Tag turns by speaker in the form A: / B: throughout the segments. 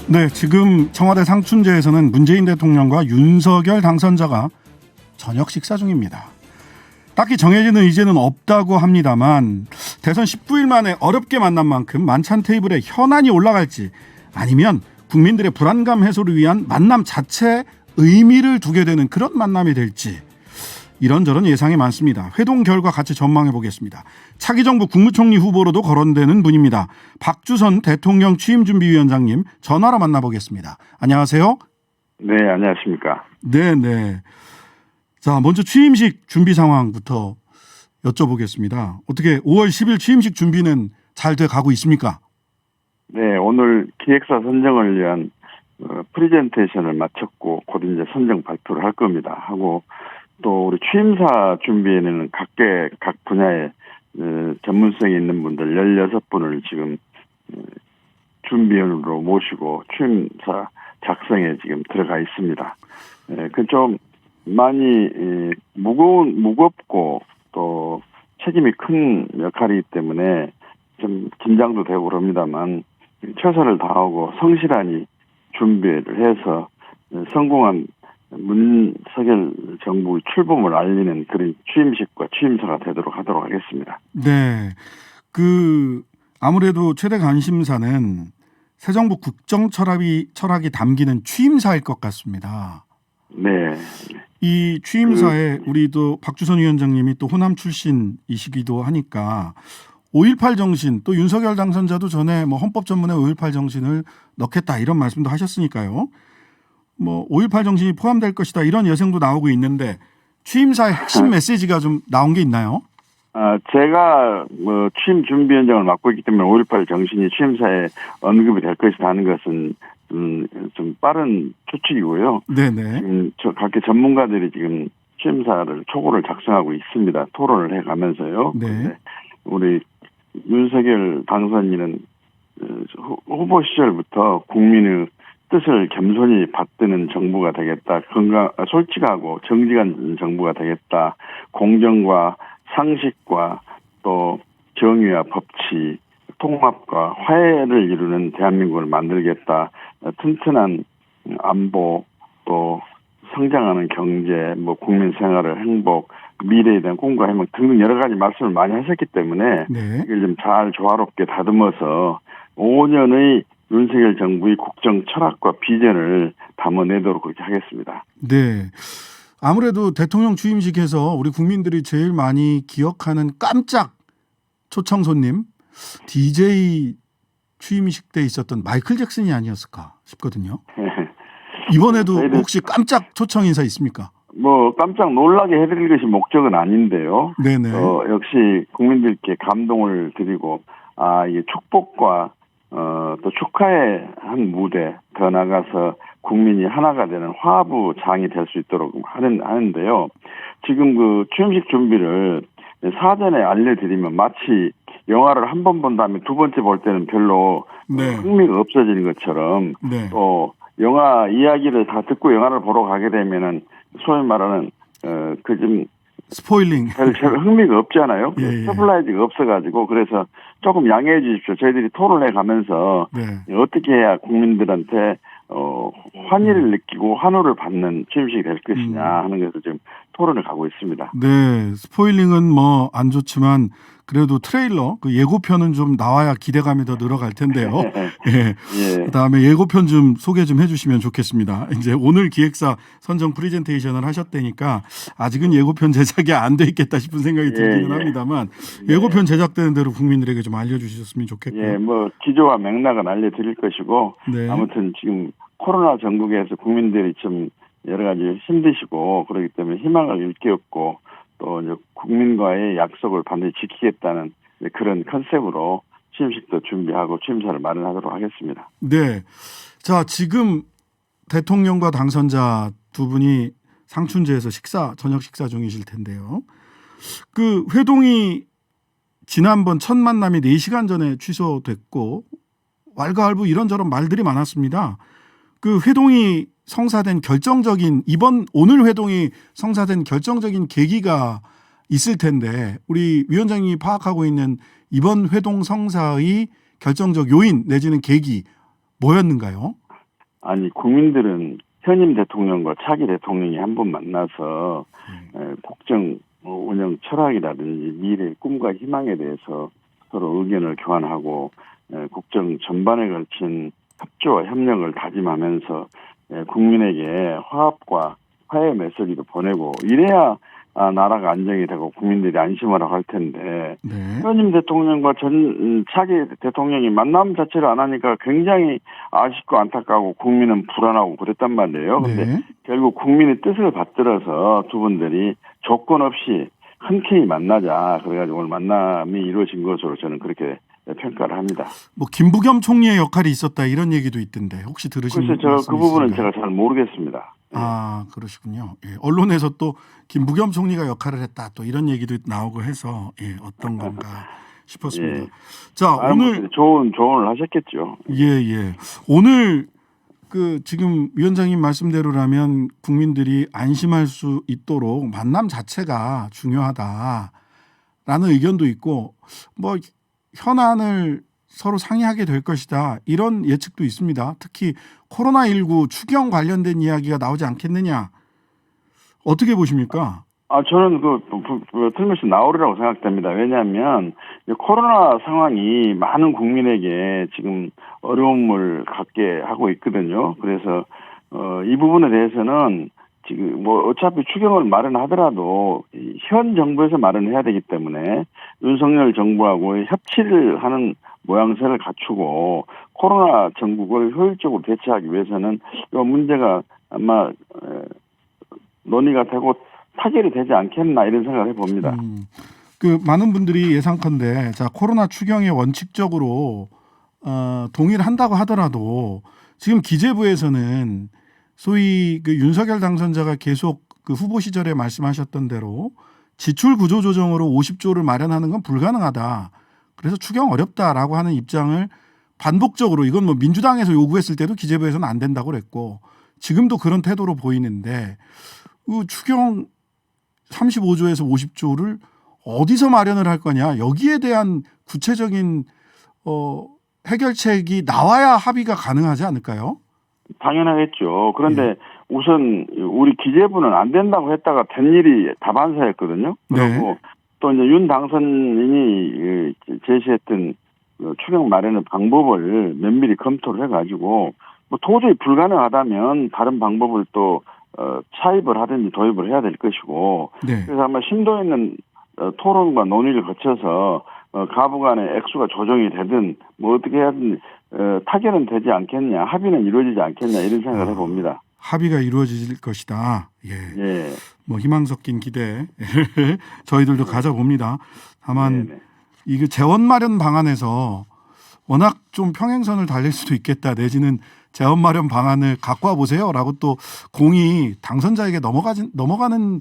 A: 네, 지금 청와대 상춘제에서는 문재인 대통령과 윤석열 당선자가 저녁 식사 중입니다. 딱히 정해지는 의제는 없다고 합니다만 대선 19일 만에 어렵게 만난 만큼 만찬 테이블에 현안이 올라갈지 아니면 국민들의 불안감 해소를 위한 만남 자체에 의미를 두게 되는 그런 만남이 될지 이런저런 예상이 많습니다. 회동 결과 같이 전망해 보겠습니다. 차기 정부 국무총리 후보로도 거론되는 분입니다. 박주선 대통령 취임준비위원장님 전화로 만나보겠습니다. 안녕하세요.
B: 네, 안녕하십니까.
A: 네. 자, 먼저 취임식 준비 상황부터 여쭤보겠습니다. 어떻게 5월 10일 취임식 준비는 잘 돼 가고 있습니까?
B: 네, 오늘 기획사 선정을 위한 프리젠테이션을 마쳤고 곧 이제 선정 발표를 할 겁니다. 하고 또 우리 취임사 준비에는 각 분야에 전문성이 있는 분들 16분을 지금 준비위원으로 모시고 취임사 작성에 지금 들어가 있습니다. 그 좀 많이 무겁고 또 책임이 큰 역할이기 때문에 좀 긴장도 되고 그럽니다만 최선을 다하고 성실하니 준비를 해서 성공한 문석열 정부 출범을 알리는 그런 취임식과 취임사가 되도록 하도록 하겠습니다.
A: 네. 아무래도 최대 관심사는 새 정부 국정 철학이 담기는 취임사일 것 같습니다.
B: 네.
A: 이 취임사에 우리도 박주선 위원장님이 또 호남 출신이시기도 하니까 5.18 정신 또 윤석열 당선자도 전에 헌법 전문에 5.18 정신을 넣겠다 이런 말씀도 하셨으니까요. 5.18 정신이 포함될 것이다 이런 예상도 나오고 있는데 취임사의 핵심 메시지가 좀 나온 게 있나요?
B: 제가 취임 준비위원장을 맡고 있기 때문에 5.18 정신이 취임사에 언급이 될 것이다 하는 것은 좀 빠른 추측이고요.
A: 네네.
B: 지금 각계 전문가들이 지금 취임사를 초고를 작성하고 있습니다. 토론을 해가면서요.
A: 네.
B: 우리 윤석열 당선인은 후보 시절부터 국민의 뜻을 겸손히 받드는 정부가 되겠다. 솔직하고 정직한 정부가 되겠다. 공정과 상식과 또 정의와 법치, 통합과 화해를 이루는 대한민국을 만들겠다. 튼튼한 안보, 또 성장하는 경제, 국민 생활의 행복, 미래에 대한 꿈과 희망 등등 여러 가지 말씀을 많이 하셨기 때문에
A: 네.
B: 이걸 좀 잘 조화롭게 다듬어서 5년의 윤석열 정부의 국정 철학과 비전을 담아내도록 그렇게 하겠습니다.
A: 네. 아무래도 대통령 취임식에서 우리 국민들이 제일 많이 기억하는 깜짝 초청 손님 DJ 취임식 때 있었던 마이클 잭슨이 아니었을까 싶거든요. 이번에도 혹시 깜짝 초청 인사 있습니까?
B: 깜짝 놀라게 해드릴 것이 목적은 아닌데요.
A: 네네.
B: 역시 국민들께 감동을 드리고 이게 축복과 또 축하의 한 무대 더 나가서 국민이 하나가 되는 화합의 장이 될 수 있도록 하는데요. 지금 그 취임식 준비를 사전에 알려드리면 마치 영화를 한 번 본 다음에 두 번째 볼 때는 별로 흥미가 없어지는 것처럼 또 영화 이야기를 다 듣고 영화를 보러 가게 되면은 소위 말하는 좀
A: 스포일링
B: 별 흥미가 없잖아요.
A: 예.
B: 서플라이즈가 없어가지고 그래서 조금 양해해 주십시오. 저희들이 토론해 가면서 어떻게 해야 국민들한테 환희를 느끼고 환호를 받는 취임식이 될 것이냐 하는 것을 지금 토론을 가고 있습니다.
A: 네, 스포일링은 안 좋지만 그래도 트레일러 그 예고편은 좀 나와야 기대감이 더 늘어갈 텐데요. 예. 그다음에 예고편 좀 소개 좀 해주시면 좋겠습니다. 이제 오늘 기획사 선정 프리젠테이션을 하셨다니까 아직은 예고편 제작이 안 돼 있겠다 싶은 생각이 들기는 합니다만 예고편 제작되는 대로 국민들에게 좀 알려주셨으면 좋겠고요.
B: 기조와 맥락은 알려드릴 것이고 아무튼 지금 코로나 전국에서 국민들이 좀 여러 가지 힘드시고 그렇기 때문에 희망을 일깨웠고 또 이제 국민과의 약속을 반드시 지키겠다는 그런 컨셉으로 취임식도 준비하고 취임사를 마련하도록 하겠습니다.
A: 네. 자, 지금 대통령과 당선자 두 분이 상춘제에서 저녁 식사 중이실 텐데요. 그 회동이 지난번 첫 만남이 4시간 전에 취소됐고 왈가왈부 이런저런 말들이 많았습니다. 그 회동이 성사된 오늘 회동이 성사된 결정적인 계기가 있을 텐데 우리 위원장님이 파악하고 있는 이번 회동 성사의 결정적 요인 내지는 계기 뭐였는가요?
B: 아니 국민들은 현임 대통령과 차기 대통령이 한 번 만나서 국정 운영 철학이라든지 미래의 꿈과 희망에 대해서 서로 의견을 교환하고 국정 전반에 걸친 협조와 협력을 다짐하면서 국민에게 화합과 화해 메시지도 보내고 이래야 나라가 안정이 되고 국민들이 안심을 하고 할 텐데
A: 네.
B: 현임 대통령과 전 차기 대통령이 만남 자체를 안 하니까 굉장히 아쉽고 안타까워 국민은 불안하고 그랬단 말이에요. 근데
A: 네.
B: 결국 국민의 뜻을 받들어서 두 분들이 조건 없이 흔쾌히 만나자 그래가지고 오늘 만남이 이루어진 것으로 저는 그렇게 평가를 합니다.
A: 뭐 김부겸 총리의 역할이 있었다 이런 얘기도 있던데 혹시 들으신
B: 글쎄 저 그 부분은 제가 잘 모르겠습니다.
A: 아, 그러시군요. 예, 언론에서 또 김부겸 총리가 역할을 했다 또 이런 얘기도 나오고 해서 예, 어떤 건가 싶었습니다.
B: 예.
A: 자, 오늘
B: 좋은 조언을 하셨겠죠.
A: 예. 오늘 그 지금 위원장님 말씀대로라면 국민들이 안심할 수 있도록 만남 자체가 중요하다라는 의견도 있고 뭐 현안을 서로 상의하게 될 것이다. 이런 예측도 있습니다. 특히 코로나19 추경 관련된 이야기가 나오지 않겠느냐. 어떻게 보십니까?
B: 저는 틀림없이 나오리라고 생각됩니다. 왜냐하면 코로나 상황이 많은 국민에게 지금 어려움을 갖게 하고 있거든요. 그래서 이 부분에 대해서는 지금 뭐 어차피 추경을 마련하더라도 현 정부에서 마련해야 되기 때문에 윤석열 정부하고 협치를 하는 모양새를 갖추고 코로나 전국을 효율적으로 대처하기 위해서는 이 문제가 아마 논의가 되고 타결이 되지 않겠나 이런 생각을 해봅니다.
A: 그 많은 분들이 예상컨대 자 코로나 추경에 원칙적으로 동의한다고 하더라도 지금 기재부에서는 소위 그 윤석열 당선자가 계속 그 후보 시절에 말씀하셨던 대로 지출 구조 조정으로 50조를 마련하는 건 불가능하다. 그래서 추경 어렵다라고 하는 입장을 반복적으로 이건 뭐 민주당에서 요구했을 때도 기재부에서는 안 된다고 그랬고 지금도 그런 태도로 보이는데 그 추경 35조에서 50조를 어디서 마련을 할 거냐 여기에 대한 구체적인 해결책이 나와야 합의가 가능하지 않을까요?
B: 당연하겠죠. 그런데 우선 우리 기재부는 안 된다고 했다가 된 일이 다반사였거든요. 그리고 또 이제 윤 당선인이 제시했던 추경 마련의 방법을 면밀히 검토를 해가지고 뭐 도저히 불가능하다면 다른 방법을 또 차입을 하든지 도입을 해야 될 것이고 그래서 아마 심도 있는 토론과 논의를 거쳐서 가부 간의 액수가 조정이 되든 뭐 어떻게 하든 타결은 되지 않겠냐 합의는 이루어지지 않겠냐 이런 생각을 해봅니다.
A: 합의가 이루어질 것이다.
B: 예.
A: 뭐 희망 섞인 기대 저희들도 가져봅니다. 다만 이게 재원 마련 방안에서 워낙 좀 평행선을 달릴 수도 있겠다. 내지는 재원 마련 방안을 갖고 와 보세요라고 또 공이 당선자에게 넘어가는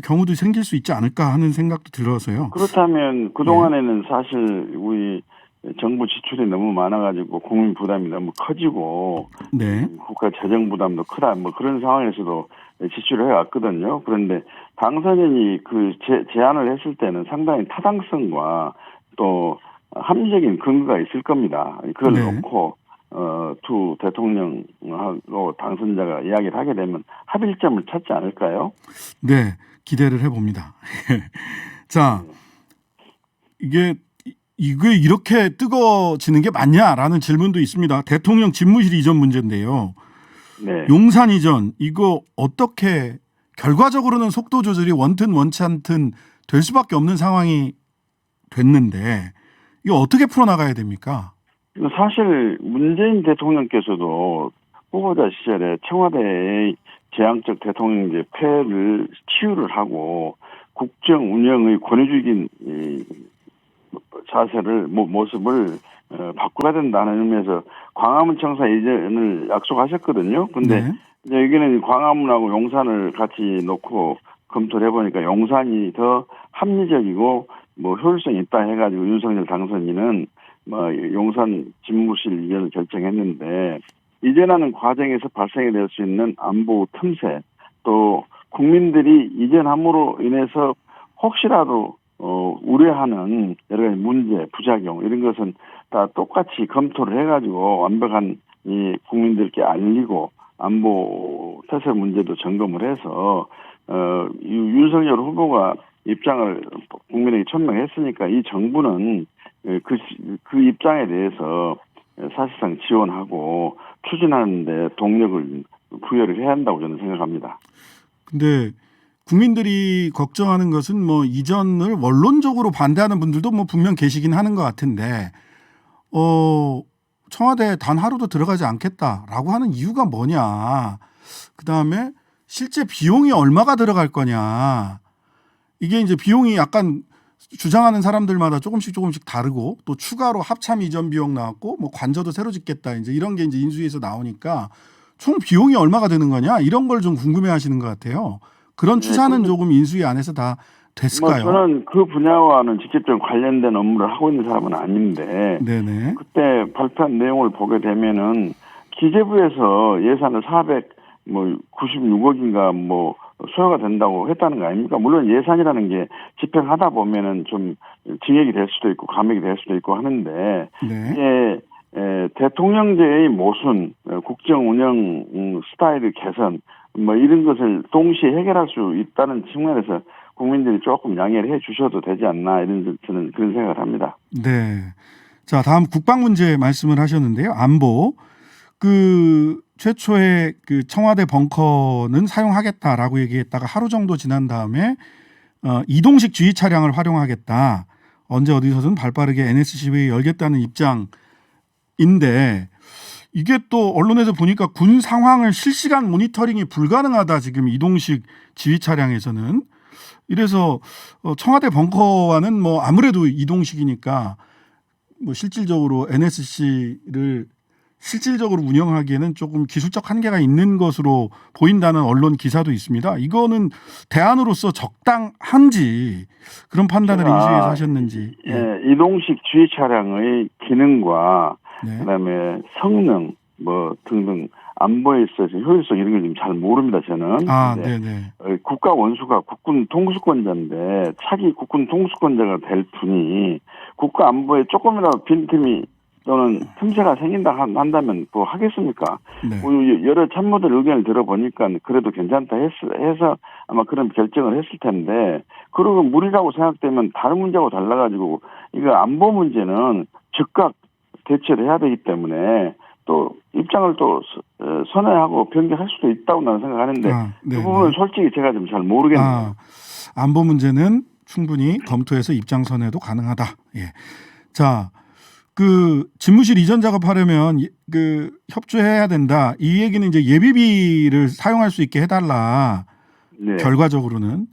A: 경우도 생길 수 있지 않을까 하는 생각도 들어서요.
B: 그렇다면 그동안에는 사실 우리 정부 지출이 너무 많아가지고 국민 부담이 너무 커지고 국가 재정 부담도 크다 뭐 그런 상황에서도 지출을 해왔거든요. 그런데 당선인이 그 제안을 했을 때는 상당히 타당성과 또 합리적인 근거가 있을 겁니다. 그걸 놓고 두 대통령하고 당선자가 이야기를 하게 되면 합일점을 찾지 않을까요?
A: 네, 기대를 해봅니다. 자, 이게 이렇게 뜨거워지는 게 맞냐라는 질문도 있습니다. 대통령 집무실 이전 문제인데요. 용산 이전 이거 어떻게 결과적으로는 속도 조절이 원튼 원치 않든 될 수밖에 없는 상황이 됐는데 이거 어떻게 풀어나가야 됩니까?
B: 사실 문재인 대통령께서도 후보자 시절에 청와대의 재앙적 대통령제 폐를 치유를 하고 국정 운영의 권위주의적인 자세를 모습을 바꿔야 된다는 의미에서 광화문 청사 이전을 약속하셨거든요. 근데 여기는 광화문하고 용산을 같이 놓고 검토를 해보니까 용산이 더 합리적이고 뭐 효율성이 있다 해가지고 윤석열 당선인은 용산 집무실 이전을 결정했는데 이전하는 과정에서 발생이 될 수 있는 안보 틈새 또 국민들이 이전함으로 인해서 혹시라도 우려하는 여러 가지 문제, 부작용 이런 것은 다 똑같이 검토를 해가지고 완벽한 이 국민들께 알리고 안보 태세 문제도 점검을 해서 윤석열 후보가 입장을 국민에게 천명했으니까 이 정부는 그 입장에 대해서 사실상 지원하고 추진하는데 동력을 부여를 해야 한다고 저는 생각합니다.
A: 근데 국민들이 걱정하는 것은 뭐 이전을 원론적으로 반대하는 분들도 뭐 분명 계시긴 하는 것 같은데 청와대에 단 하루도 들어가지 않겠다라고 하는 이유가 뭐냐. 그다음에 실제 비용이 얼마가 들어갈 거냐. 이게 이제 비용이 약간 주장하는 사람들마다 조금씩 다르고 또 추가로 합참 이전 비용 나왔고 뭐 관저도 새로 짓겠다. 이제 이런 게 이제 인수위에서 나오니까 총 비용이 얼마가 되는 거냐. 이런 걸 좀 궁금해 하시는 것 같아요. 그런 추산은 조금 인수위 안에서 다 됐을까요?
B: 저는 그 분야와는 직접적으로 관련된 업무를 하고 있는 사람은 아닌데
A: 네네.
B: 그때 발표한 내용을 보게 되면은 기재부에서 예산을 496억인가 뭐 소요가 된다고 했다는 거 아닙니까? 물론 예산이라는 게 집행하다 보면은 좀 증액이 될 수도 있고 감액이 될 수도 있고 하는데
A: 네.
B: 이게 대통령제의 모순, 국정 운영 스타일의 개선 뭐 이런 것을 동시에 해결할 수 있다는 측면에서 국민들이 조금 양해를 해 주셔도 되지 않나 이런 저는 그런 생각을 합니다.
A: 네. 자, 다음 국방 문제 말씀을 하셨는데요. 안보. 최초에 청와대 벙커는 사용하겠다라고 얘기했다가 하루 정도 지난 다음에 이동식 주의 차량을 활용하겠다. 언제 어디서든 발빠르게 NSC 회의 열겠다는 입장인데 이게 또 언론에서 보니까 군 상황을 실시간 모니터링이 불가능하다. 지금 이동식 지휘 차량에서는. 이래서 청와대 벙커와는 뭐 아무래도 이동식이니까 뭐 실질적으로 NSC를 실질적으로 운영하기에는 조금 기술적 한계가 있는 것으로 보인다는 언론 기사도 있습니다. 이거는 대안으로서 적당한지 그런 판단을 인수위에서 하셨는지.
B: 이동식 주의 차량의 기능과
A: 네.
B: 그다음에 성능 뭐 등등 안보에 있어서 효율성 이런 걸 좀 잘 모릅니다 저는.
A: 네네.
B: 국가 원수가 국군 통수권자인데 차기 국군 통수권자가 될 분이 국가 안보에 조금이라도 빈틈이 또는 틈새가 생긴다 한다면 뭐 하겠습니까?
A: 네.
B: 여러 참모들 의견을 들어보니까 그래도 괜찮다 해서 아마 그런 결정을 했을 텐데 그리고 무리라고 생각되면 다른 문제하고 달라가지고 이거 안보 문제는 즉각 대처를 해야 되기 때문에 또 입장을 또 선회하고 변경할 수도 있다고 나는 생각하는데 그 부분은 솔직히 제가 좀 잘 모르겠네요.
A: 안보 문제는 충분히 검토해서 입장 선회도 가능하다. 예. 자, 집무실 이전 작업하려면 협조해야 된다. 이 얘기는 이제 예비비를 사용할 수 있게 해달라.
B: 네.
A: 결과적으로는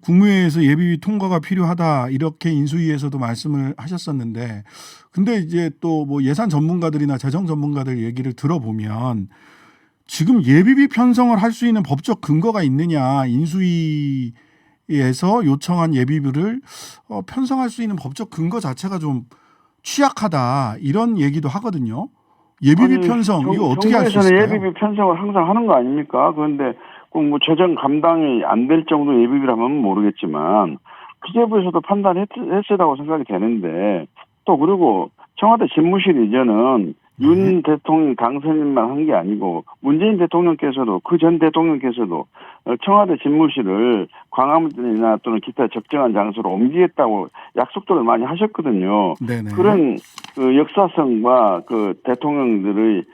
A: 국무회의에서 예비비 통과가 필요하다. 이렇게 인수위에서도 말씀을 하셨었는데, 근데 이제 또 뭐 예산 전문가들이나 재정 전문가들 얘기를 들어보면 지금 예비비 편성을 할 수 있는 법적 근거가 있느냐, 인수위에서 요청한 예비비를 편성할 수 있는 법적 근거 자체가 좀 취약하다 이런 얘기도 하거든요. 예비비 편성 이거 어떻게 할 수 있을까요?
B: 예비비 편성을 항상 하는 거 아닙니까? 그런데 꼭 뭐 재정 감당이 안 될 정도 예비비라면 모르겠지만 기재부에서도 판단했으라고 생각이 되는데 또 그리고 청와대 집무실 이전은 윤 대통령 당선인만 한 게 아니고 문재인 대통령께서도 그 전 대통령께서도 청와대 집무실을 광화문이나 또는 기타 적정한 장소로 옮기겠다고 약속들을 많이 하셨거든요.
A: 네네.
B: 그런 역사성과 대통령들의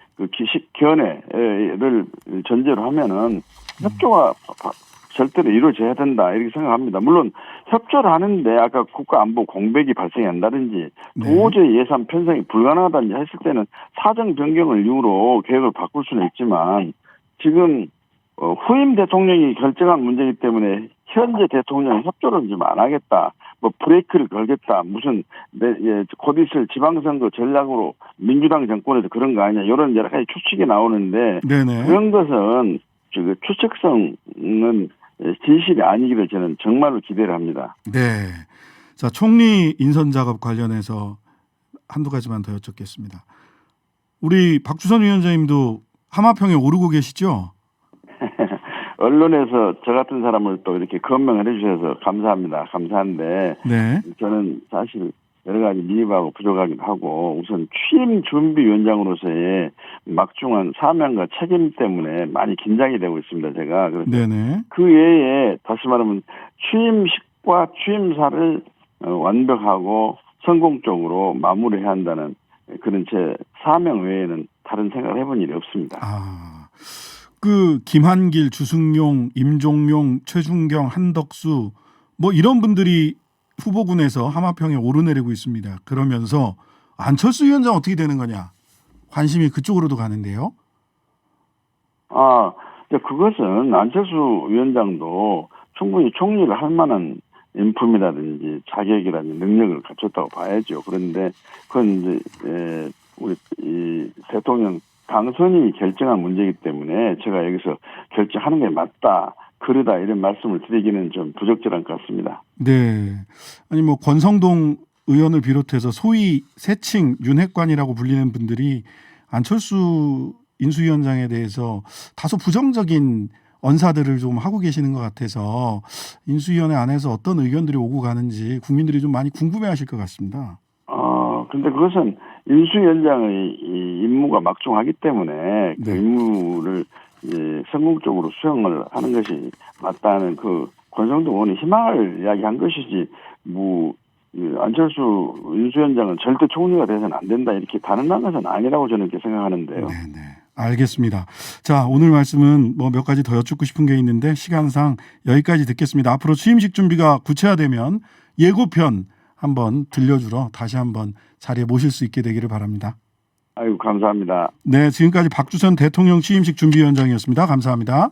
B: 견해를 전제로 하면은 협조가 절대로 이루어져야 된다 이렇게 생각합니다. 물론 협조를 하는데 아까 국가안보 공백이 발생한다든지 도저히 예산 편성이 불가능하다든지 했을 때는 사정 변경을 이유로 계획을 바꿀 수는 있지만 지금 후임 대통령이 결정한 문제이기 때문에 현재 대통령이 협조를 좀 안 하겠다. 뭐 브레이크를 걸겠다. 무슨 곧 있을 지방선거 전략으로 민주당 정권에서 그런 거 아니냐. 이런 여러 가지 추측이 나오는데
A: 네네.
B: 그런 것은 추측성은 진실이 아니기를 저는 정말로 기대를 합니다.
A: 네. 자, 총리 인선 작업 관련해서 한두 가지만 더 여쭙겠습니다. 우리 박주선 위원장님도 하마평에 오르고 계시죠?
B: 언론에서 저 같은 사람을 또 이렇게 건명을 해주셔서 감사합니다. 감사한데
A: 네.
B: 저는 사실 여러 가지 미흡하고 부족하기도 하고 우선 취임 준비위원장으로서의 막중한 사명과 책임 때문에 많이 긴장이 되고 있습니다. 제가 그래서
A: 네네.
B: 그 외에 다시 말하면 취임식과 취임사를 완벽하고 성공적으로 마무리해야 한다는 그런 제 사명 외에는 다른 생각을 해본 일이 없습니다.
A: 아, 그 김한길, 주승용, 임종용, 최준경, 한덕수 뭐 이런 분들이 후보군에서 하마평에 오르내리고 있습니다. 그러면서 안철수 위원장 어떻게 되는 거냐? 관심이 그쪽으로도 가는데요.
B: 그것은 안철수 위원장도 충분히 총리를 할 만한 인품이라든지 자격이라든지 능력을 갖췄다고 봐야죠. 그런데 그건 이제 우리 이 대통령 당선인이 결정한 문제이기 때문에 제가 여기서 결정하는 게 맞다, 그러다 이런 말씀을 드리기는 좀 부적절한 것 같습니다.
A: 네. 아니 뭐 권성동 의원을 비롯해서 소위 새칭 윤핵관이라고 불리는 분들이 안철수 인수위원장에 대해서 다소 부정적인 언사들을 좀 하고 계시는 것 같아서 인수위원회 안에서 어떤 의견들이 오고 가는지 국민들이 좀 많이 궁금해하실 것 같습니다.
B: 근데 그것은 인수위원장의 이 임무가 막중하기 때문에 그
A: 네.
B: 임무를 이제 성공적으로 수행을 하는 것이 맞다는 그 권성동 의원이 희망을 이야기한 것이지 안철수 인수위원장은 절대 총리가 돼서는 안 된다 이렇게 단언한 것은 아니라고 저는 이렇게 생각하는데요.
A: 네네. 알겠습니다. 자, 오늘 말씀은 뭐 몇 가지 더 여쭙고 싶은 게 있는데 시간상 여기까지 듣겠습니다. 앞으로 취임식 준비가 구체화되면 예고편 한번 들려주러 다시 한번 자리에 모실 수 있게 되기를 바랍니다.
B: 아이고, 감사합니다.
A: 네, 지금까지 박주선 대통령 취임식 준비위원장이었습니다. 감사합니다.